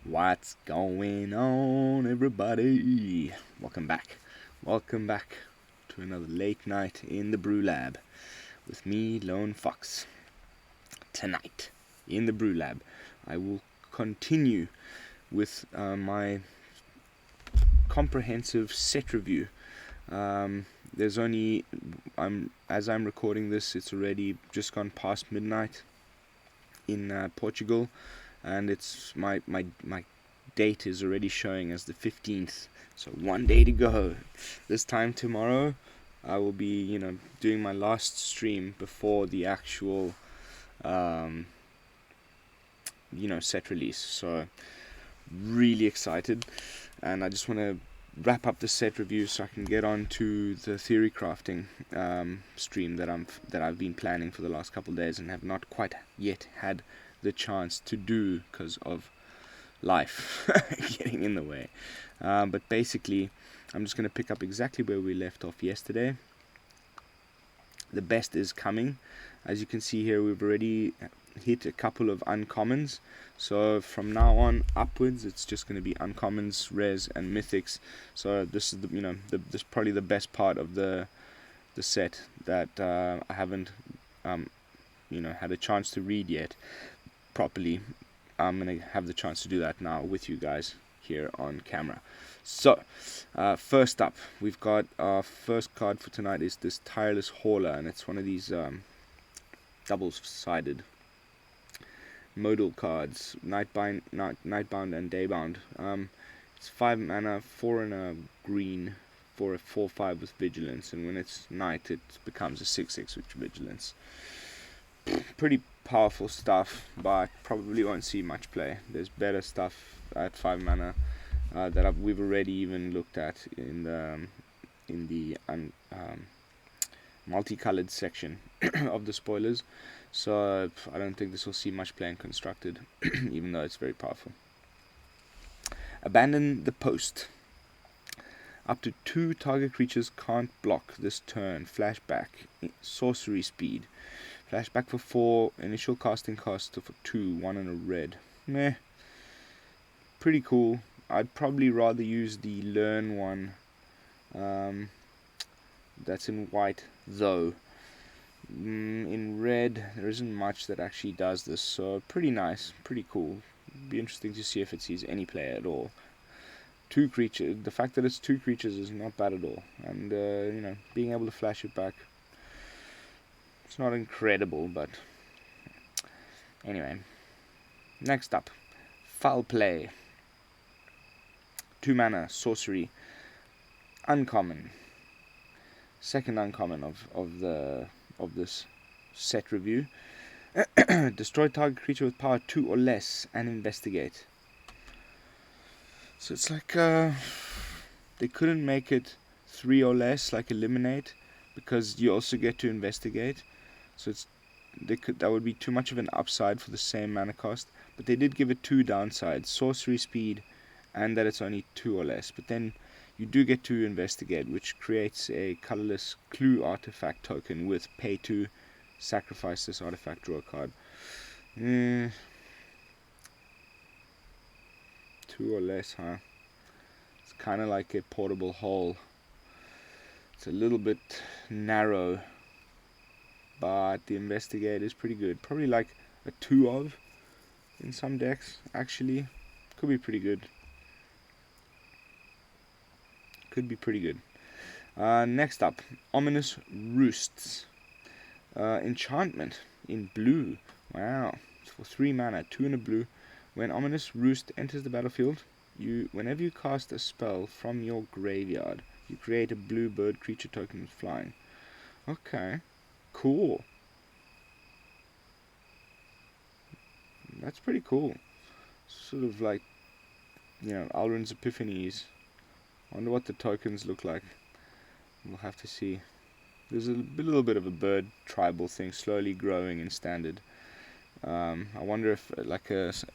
What's going on, everybody? Welcome back. Welcome back to another late night in the BrewLab with me, Lone Fox. Tonight, in the BrewLab, I will continue with my comprehensive set review. There's only, as I'm recording this, it's already just gone past midnight in Portugal, and it's my date is already showing as the 15th, so one day to go. This time tomorrow I will be doing my last stream before the actual set release, so really excited. And I just want to wrap up the set review so I can get on to the theory crafting stream that I've been planning for the last couple of days and have not quite yet had the chance to do because of life getting in the way. But basically, I'm just going to pick up exactly where we left off yesterday. The best is coming. As you can see here, we've already hit a couple of uncommons. So from now on upwards, it's just going to be uncommons, rares, and mythics. So this is this probably the best part of the set that I haven't had a chance to read yet properly. I'm going to have the chance to do that now with you guys here on camera. So, first up, we've got our first card for tonight is this Tireless Hauler, and it's one of these double-sided modal cards, Nightbound and Daybound. It's 5 mana, 4 and a green for a 4/5 with Vigilance, and when it's night, it becomes a 6/6 with Vigilance. Pretty powerful stuff, but probably won't see much play. There's better stuff at 5 mana that we've already even looked at in the multicolored section of the spoilers. So I don't think this will see much play in Constructed, even though it's very powerful. Abandon the Post. Up to 2 target creatures can't block this turn. Flashback. Sorcery speed. Flashback for 4, initial casting cost for 2, 1 and a red. Meh. Pretty cool. I'd probably rather use the learn one that's in white, though. In red, there isn't much that actually does this, so pretty nice, pretty cool. Be interesting to see if it sees any play at all. 2 creatures. The fact that it's 2 creatures is not bad at all, and being able to flash it back. It's not incredible, but anyway. Next up, Foul Play. 2 mana, sorcery, uncommon. Second uncommon of this set review. Destroy target creature with power 2 or less and investigate. So it's like they couldn't make it 3 or less, like eliminate, because you also get to investigate. So that would be too much of an upside for the same mana cost. But they did give it 2 downsides: sorcery speed, and that it's only 2 or less. But then you do get to investigate, which creates a colorless clue artifact token with pay 2, sacrifice this artifact, draw a card. 2 or less, huh? It's kind of like a portable hole. It's a little bit narrow, but the investigate is pretty good. Probably like a 2 of in some decks, actually. Could be pretty good. Could be pretty good. Next up, Ominous Roosts. Enchantment in blue. Wow. It's for 3 mana, 2 and a blue. When Ominous Roost enters the battlefield, whenever you cast a spell from your graveyard, you create a blue bird creature token with flying. Okay. Cool. That's pretty cool. Sort of like, Alrund's Epiphanies. Wonder what the tokens look like. We'll have to see. There's a little bit of a bird tribal thing slowly growing in standard. I wonder if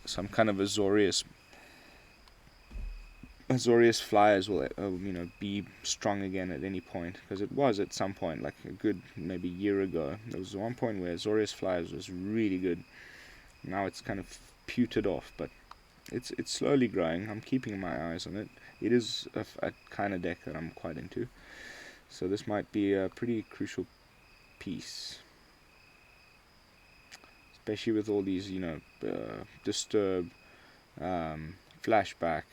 some kind of Azorius flyers will be strong again at any point, because it was at some point, like a good maybe year ago. There was one point where Azorius flyers was really good. Now it's kind of pewtered off, but it's slowly growing. I'm keeping my eyes on it. It is a kind of deck that I'm quite into. So this might be a pretty crucial piece, especially with all these, disturb, flashback,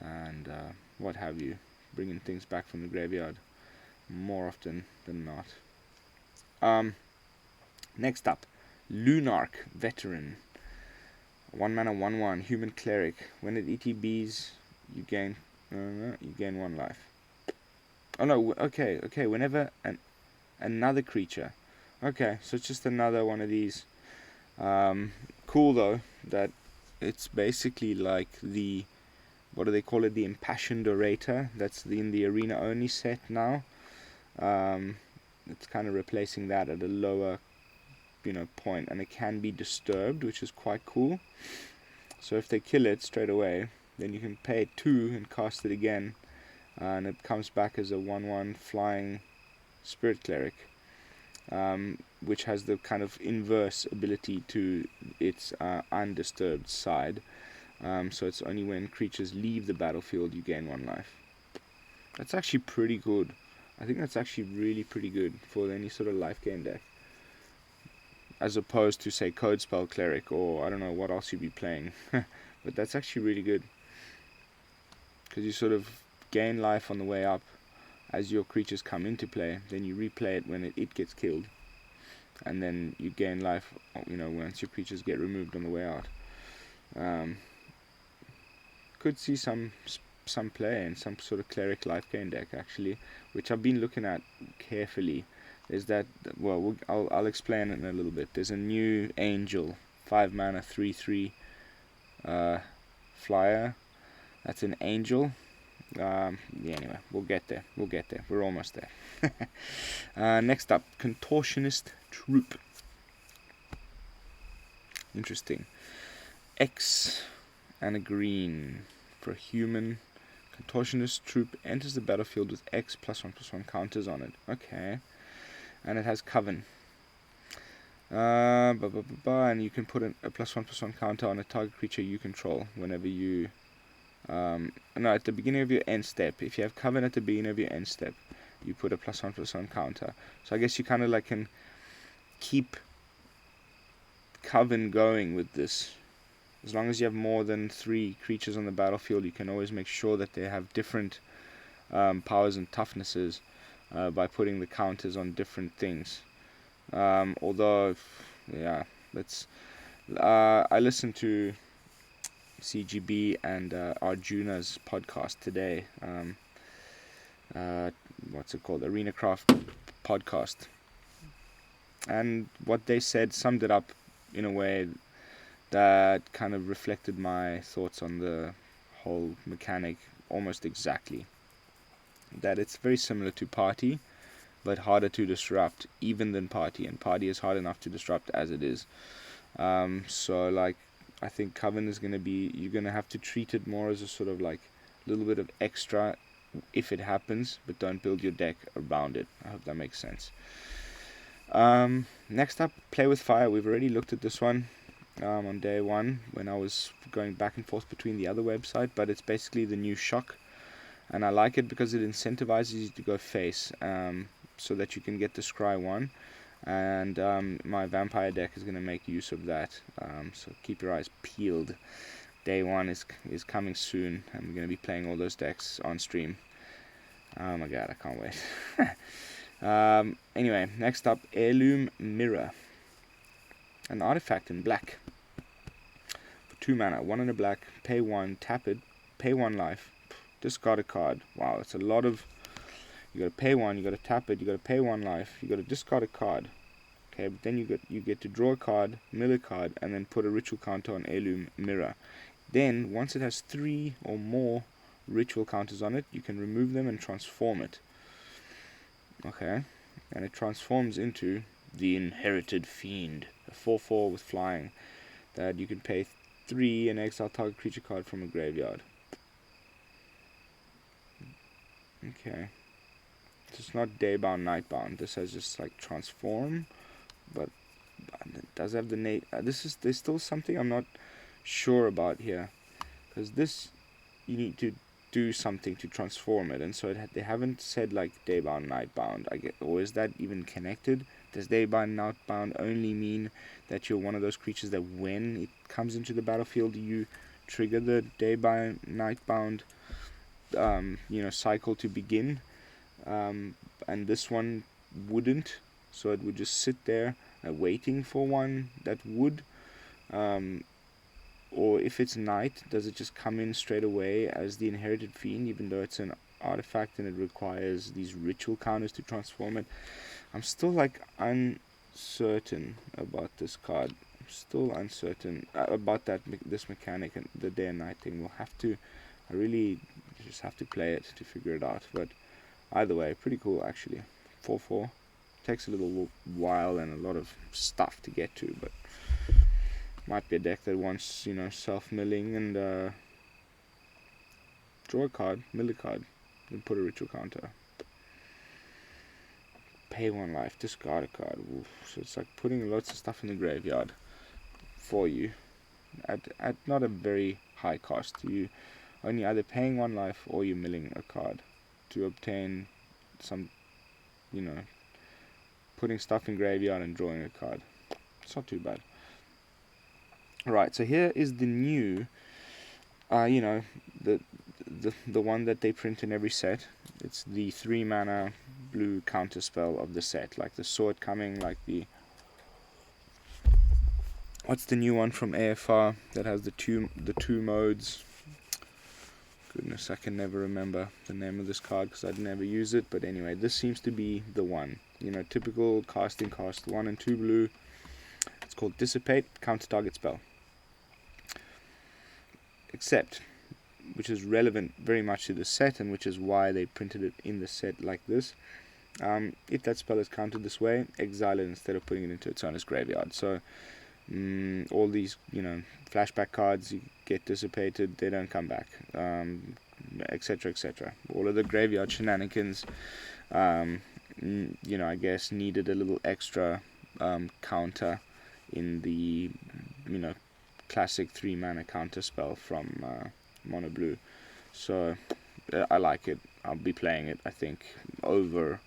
and what have you, bringing things back from the graveyard more often than not. Next up, Lunarch Veteran. 1 mana 1/1 human cleric. When it ETBs, you gain 1 life. Oh no, okay. Whenever another creature. Okay, so it's just another one of these. Cool though that it's basically like the, what do they call it? The Impassioned Orator. That's in the arena only set now. It's kind of replacing that at a lower, point, and it can be disturbed, which is quite cool. So if they kill it straight away, then you can pay 2 and cast it again, and it comes back as a 1/1 flying spirit cleric, which has the kind of inverse ability to its undisturbed side. So it's only when creatures leave the battlefield you gain 1 life. That's actually pretty good. I think that's actually really pretty good for any sort of life gain deck, as opposed to, say, Code Spell Cleric, or I don't know what else you'd be playing. But that's actually really good, because you sort of gain life on the way up as your creatures come into play, then you replay it when it gets killed, and then you gain life, once your creatures get removed on the way out. Could see some play in some sort of cleric life gain deck, actually, which I've been looking at carefully. Is that, well, I'll explain it in a little bit. There's a new angel, 5 mana 3/3 flyer. That's an angel. Anyway, we'll get there. We're almost there. Next up, Contortionist Troop. Interesting. X and a green for a human. Contortionist Troop enters the battlefield with X +1/+1 counters on it. Okay. And it has Coven. And you can put a +1/+1 counter on a target creature you control whenever you... at the beginning of your end step. If you have Coven at the beginning of your end step, you put a +1/+1 counter. So I guess you kind of like can keep Coven going with this. As long as you have more than 3 creatures on the battlefield, you can always make sure that they have different powers and toughnesses by putting the counters on different things. Although, yeah, I listened to CGB and Arjuna's podcast today. What's it called? Arena Craft podcast. And what they said summed it up in a way that kind of reflected my thoughts on the whole mechanic almost exactly. That it's very similar to Party, but harder to disrupt even than Party, and Party is hard enough to disrupt as it is. So like, I think Coven is going to be, you're going to have to treat it more as a sort of like little bit of extra if it happens, but don't build your deck around it. I hope that makes sense. Next up, Play with Fire. We've already looked at this one on day 1 when I was going back and forth between the other website, but it's basically the new Shock, and I like it because it incentivizes you to go face, so that you can get the Scry 1, and my Vampire deck is going to make use of that, so keep your eyes peeled. Day 1 is coming soon, and we're going to be playing all those decks on stream. Oh my god, I can't wait. Anyway, next up, Heirloom Mirror. An artifact in black. For 2 mana, 1 in a black, pay 1, tap it, pay 1 life, discard a card. Wow, it's a lot of... You gotta pay 1, you gotta tap it, you gotta pay 1 life, you gotta discard a card. Okay, but then you get to draw a card, mill a card, and then put a ritual counter on Heirloom Mirror. Then, once it has 3 or more ritual counters on it, you can remove them and transform it. Okay, and it transforms into the Inherited Fiend, a 4/4 with flying, that you can pay 3 and exile target creature card from a graveyard. Okay, so it's not daybound, nightbound. This has just like transform, but it does have the there's still something I'm not sure about here. because this, you need to do something to transform it, and so they haven't said like daybound, nightbound. I get, or is that even connected? Does daybound, nightbound only mean that you're one of those creatures that when it comes into the battlefield you trigger the daybound, nightbound cycle to begin, and this one wouldn't, so it would just sit there waiting for one that would, or if it's night, does it just come in straight away as the Inherited Fiend, even though it's an artifact and it requires these ritual counters to transform it? I'm still like uncertain about this card. I'm still uncertain about this mechanic and the day and night thing. I really just have to play it to figure it out. But either way, pretty cool actually. 4/4 takes a little while and a lot of stuff to get to, but might be a deck that wants, self-milling and draw a card, mill a card, then put a ritual counter. Pay 1 life, discard a card. Oof. So it's like putting lots of stuff in the graveyard for you at not a very high cost. You only either paying 1 life or you're milling a card to obtain some, putting stuff in graveyard and drawing a card. It's not too bad. Alright, so here is the new, the one that they print in every set. It's the 3 mana blue counter spell of the set, like the sword coming, like the, what's the new one from AFR that has the two modes? Goodness, I can never remember the name of this card because I'd never use it, but anyway, this seems to be the one. Typical casting cost, 1 and 2 blue. It's called Dissipate, counter target spell. Except, which is relevant very much to the set, and which is why they printed it in the set like this. If that spell is countered this way, exile it instead of putting it into its owner's graveyard. So all these, flashback cards you get dissipated, they don't come back, etc., etc. All of the graveyard shenanigans, I guess needed a little extra counter in the, classic 3 mana counter spell from mono blue. So I like it. I'll be playing it, I think, over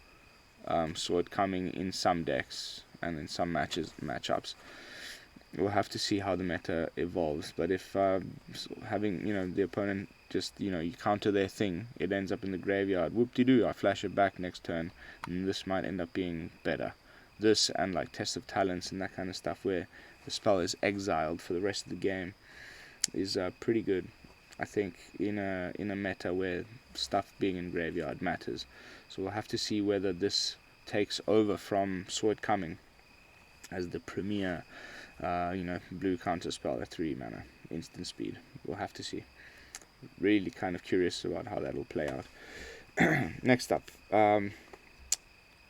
Sword coming in some decks and in some matchups. We'll have to see how the meta evolves, but if having the opponent just you counter their thing, it ends up in the graveyard, whoop-de-doo, I flash it back next turn, and this might end up being better. This and like Test of Talents and that kind of stuff, where the spell is exiled for the rest of the game, is pretty good, I think, in a meta where stuff being in graveyard matters. So we'll have to see whether this takes over from Sword Coming as the premier blue counter spell at 3 mana instant speed. We'll have to see. Really kind of curious about how that will play out. Next up,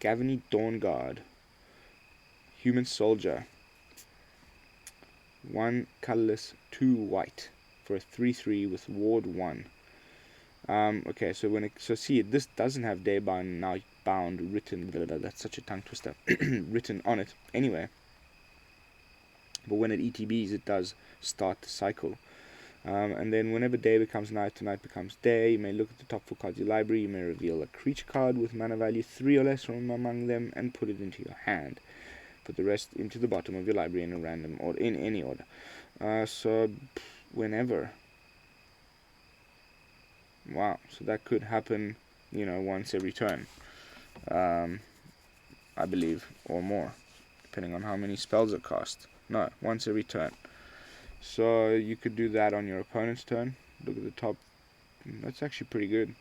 Gavin Dawnguard, Human Soldier, 1 colorless, 2 white for a 3/3 with ward 1. Okay, so see, this doesn't have daybound, nightbound written. That's such a tongue twister. Written on it anyway. But when it ETBs, it does start the cycle. And then whenever day becomes night, night becomes day, you may look at the top 4 cards of your library. You may reveal a creature card with mana value 3 or less from among them and put it into your hand. Put the rest into the bottom of your library in a random order, in any order. So whenever. Wow, so that could happen, once every turn, I believe, or more, depending on how many spells it costs. No, once every turn. So you could do that on your opponent's turn. Look at the top. That's actually pretty good.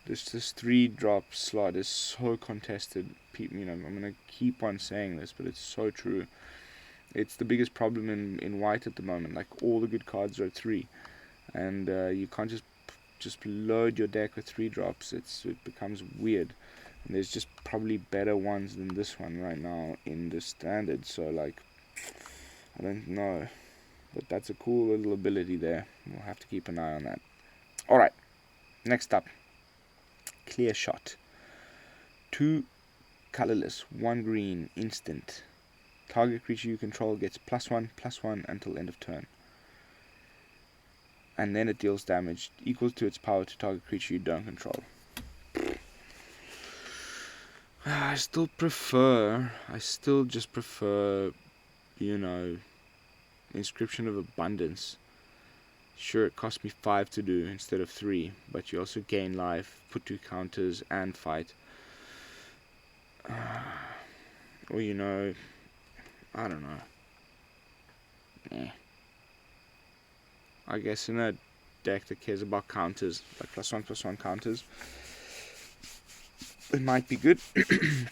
This 3-drop slot is so contested. I'm gonna keep on saying this, but it's so true. It's the biggest problem in white at the moment. Like, all the good cards are 3, and you can't just load your deck with 3-drops. It becomes weird. And there's just probably better ones than this one right now in the standard. So like, I don't know, but that's a cool little ability there. We'll have to keep an eye on that. All right, next up, Clear Shot, 2 colorless, 1 green instant. Target creature you control gets +1/+1 until end of turn. And then it deals damage equal to its power to target creature you don't control. I still just prefer, you know, Inscription of Abundance. Sure, it cost me 5 to do instead of 3, but you also gain life, put 2 counters, and fight. Or, you know, I don't know. I guess in a deck that cares about counters, like +1/+1 counters, it might be good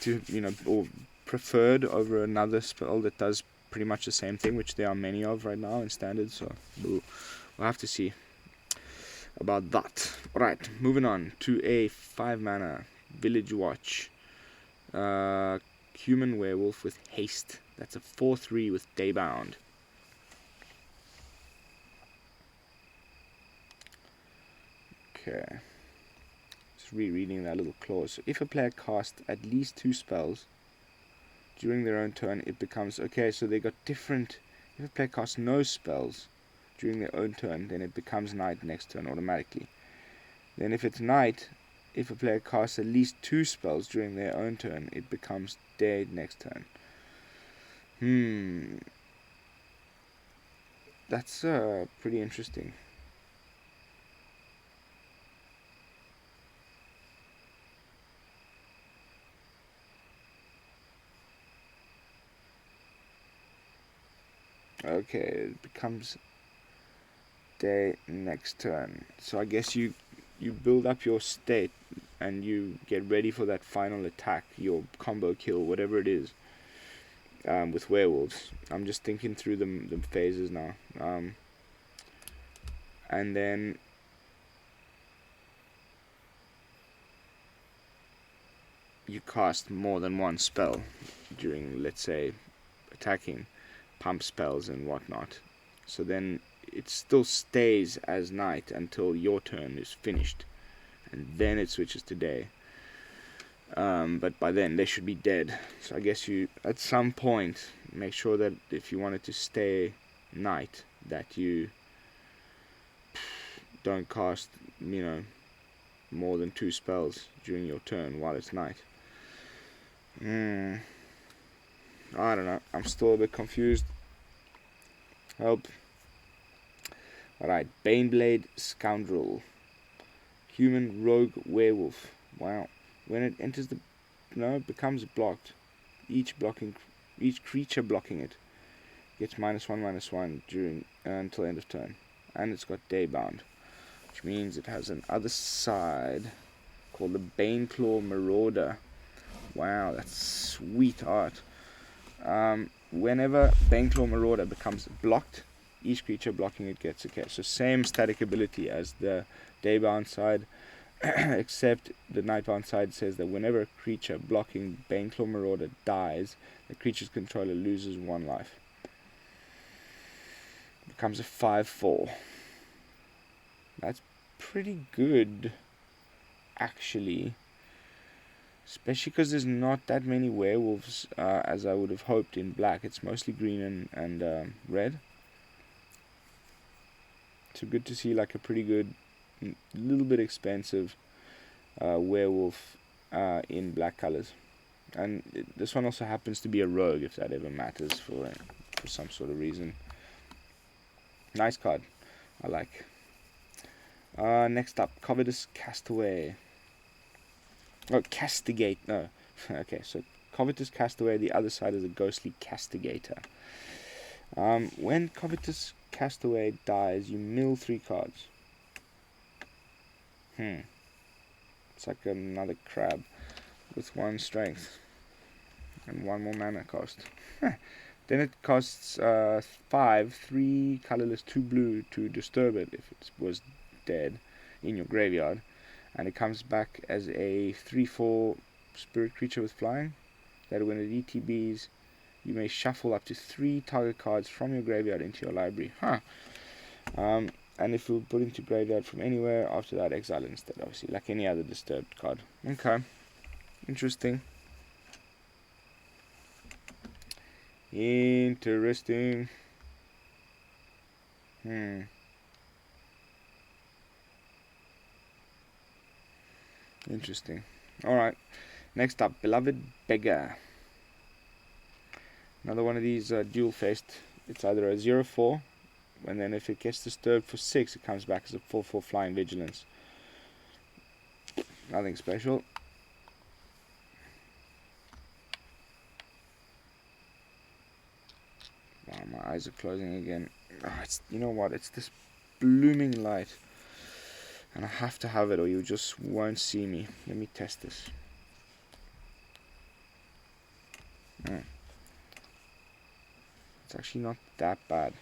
to, you know, or preferred over another spell that does pretty much the same thing, which there are many of right now in standard, so we'll have to see about that. Alright, moving on to a 5-mana Village Watch. Human werewolf with haste. That's a 4/3 with Daybound. Okay. Just rereading that little clause. So if a player casts at least 2 spells during their own turn, it becomes... Okay, so they got different... If a player casts no spells during their own turn, then it becomes night next turn automatically. Then if it's night, if a player casts at least 2 spells during their own turn, it becomes day next turn. That's pretty interesting. Okay, it becomes day next turn. So I guess you build up your state and you get ready for that final attack, your combo kill, whatever it is, with werewolves. I'm just thinking through the phases now. And then you cast more than one spell during, let's say, attacking, pump spells and whatnot. So then it still stays as night until your turn is finished, and then it switches to day. But by then they should be dead. So I guess you, at some point, make sure that if you want it to stay night, that you don't cast, you know, more than 2 spells during your turn while it's night. I don't know. I'm still a bit confused. Help. Alright, Baneblade Scoundrel. Human rogue werewolf. Wow. When it enters it becomes blocked. Each creature blocking it gets -1/-1 during until end of turn. And it's got Daybound, which means it has an other side called the Baneclaw Marauder. Wow, that's sweet art. Whenever Baneclaw Marauder becomes blocked, each creature blocking it gets... Okay, so same static ability as the Daybound side, except the Nightbound side says that whenever a creature blocking Baneclaw Marauder dies, the creature's controller loses 1 life. Becomes a 5/4. That's pretty good, actually. Especially because there's not that many werewolves as I would have hoped in black. It's mostly green and red. So good to see like a pretty good, little bit expensive werewolf in black colors. And this one also happens to be a rogue, if that ever matters for some sort of reason. Nice card, I like. Next up, Covetous Castaway. Oh, Castigate, no. Okay, so Covetous Castaway, the other side is a Ghostly Castigator. When Covetous Castaway dies, you mill 3 cards. It's like another crab with 1 strength and 1 more mana cost. Then it costs 5, 3 colorless, 2 blue to disturb it if it was dead in your graveyard. And it comes back as a 3/4 spirit creature with flying. That when it ETBs, you may shuffle up to 3 target cards from your graveyard into your library. And if you put into graveyard from anywhere, after that exile it instead, obviously, like any other disturbed card. Okay, interesting. Interesting. Interesting. Alright. Next up, Beloved Beggar. Another one of these dual-faced. It's either a 0/4, and then if it gets disturbed for 6, it comes back as a 4/4 flying vigilance. Nothing special. Wow, my eyes are closing again. Oh, you know what? It's this blooming light. And I have to have it or you just won't see me. Let me test this. It's actually not that bad.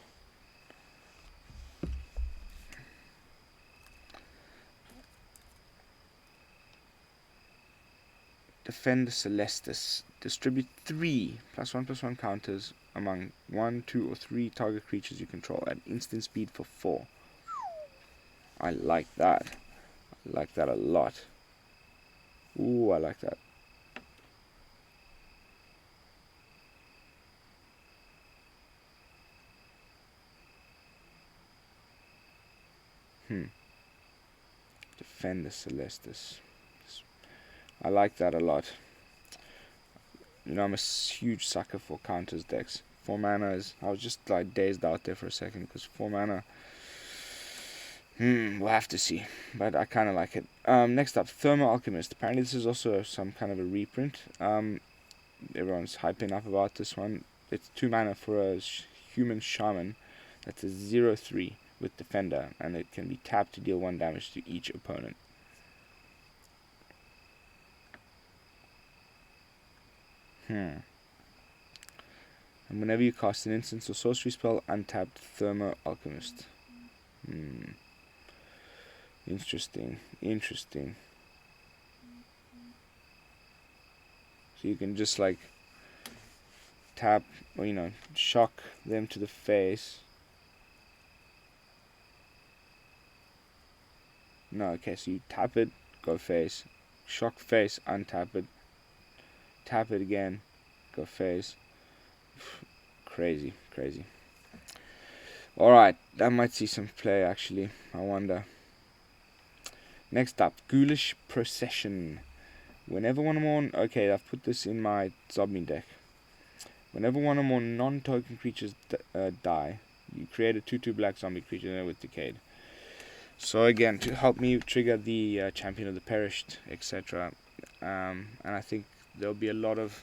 Defend Celestis. Distribute 3 +1/+1 counters among 1, 2, or 3 target creatures you control at instant speed for 4. I like that. I like that a lot. Ooh, I like that. Defend the Celestis. I like that a lot. You know, I'm a huge sucker for counters decks. 4 mana is... I was just like dazed out there for a second because 4 mana... we'll have to see. But I kind of like it. Next up, Thermal Alchemist. Apparently this is also some kind of a reprint. Everyone's hyping up about this one. It's 2 mana for a human shaman. That's a 0/3 with Defender. And it can be tapped to deal 1 damage to each opponent. And whenever you cast an instance or sorcery spell, untap Thermal Alchemist. Interesting. So you can just like tap, or shock them to the face. No, okay, so you tap it, go face, shock face, untap it, tap it again, go face. Crazy. Alright, that might see some play actually, I wonder. Next up, Ghoulish Procession. Whenever one or more... Okay, I've put this in my zombie deck. Whenever one or more non-token creatures die, you create a 2/2 black zombie creature with Decayed. So again, to help me trigger the Champion of the Perished, etc. And I think there'll be a lot of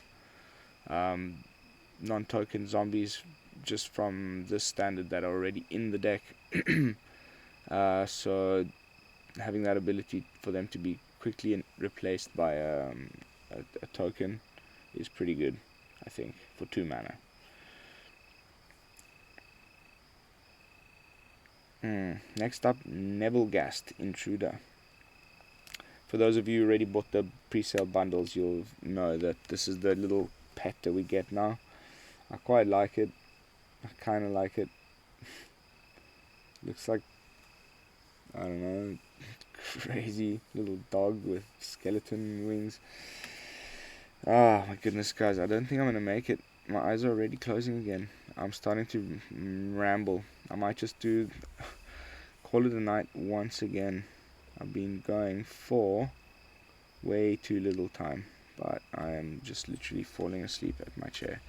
non-token zombies just from this standard that are already in the deck. So having that ability for them to be quickly replaced by a token is pretty good, I think, for 2 mana. Next up, Nevillegast Intruder. For those of you who already bought the pre-sale bundles, you'll know that this is the little pet that we get now. I quite like it. I kind of like it. Looks like, I don't know, crazy little dog with skeleton wings. Oh my goodness, guys, I don't think I'm going to make it. My eyes are already closing again. I'm starting to ramble. I might just call it a night once again. I've been going for way too little time, but I am just literally falling asleep at my chair,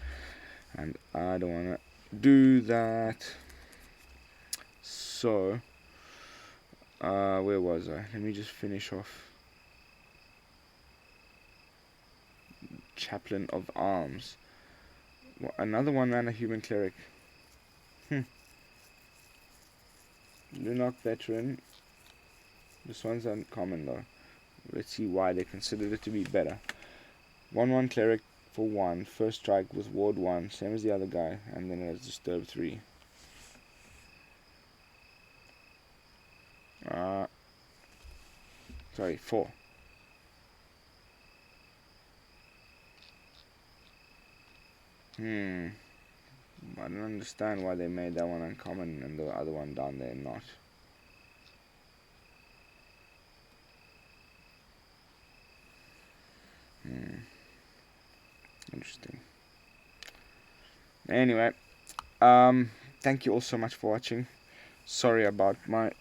and I don't want to do that. So, where was I? Let me just finish off. Chaplain of Arms. Another 1 mana human cleric. Lunarch Veteran. This one's uncommon though. Let's see why they considered it to be better. 1/1 cleric for 1. First strike with ward 1, same as the other guy, and then it has disturb 3. Sorry, 4. I don't understand why they made that one uncommon and the other one down there not. Interesting. Anyway, thank you all so much for watching. Sorry about my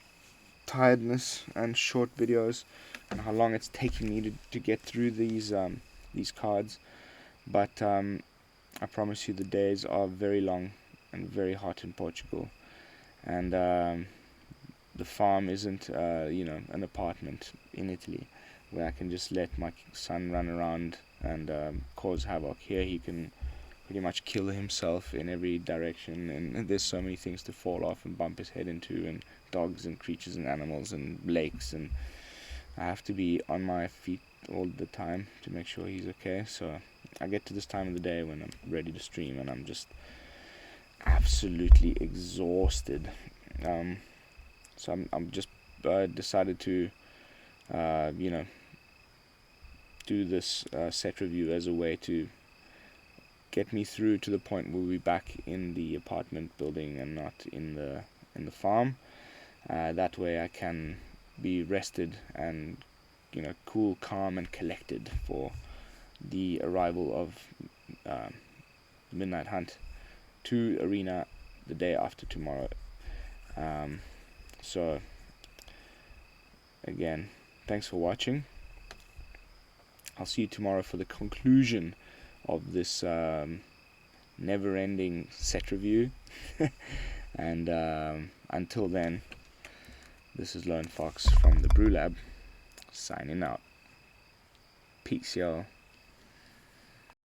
tiredness and short videos and how long it's taking me to get through these cards, but I promise you the days are very long and very hot in Portugal, and the farm isn't an apartment in Italy where I can just let my son run around and cause havoc. Here he can pretty much kill himself in every direction, and there's so many things to fall off and bump his head into, and dogs and creatures and animals and lakes, and I have to be on my feet all the time to make sure he's okay. So I get to this time of the day when I'm ready to stream and I'm just absolutely exhausted. So I'm just decided to do this set review as a way to get me through to the point where we're back in the apartment building and not in the farm. That way I can be rested and cool, calm and collected for the arrival of Midnight Hunt to Arena the day after tomorrow. So again, thanks for watching. I'll see you tomorrow for the conclusion of this never-ending set review. And until then, this is Lone Fox from the BrewLab, signing out. Peace, y'all.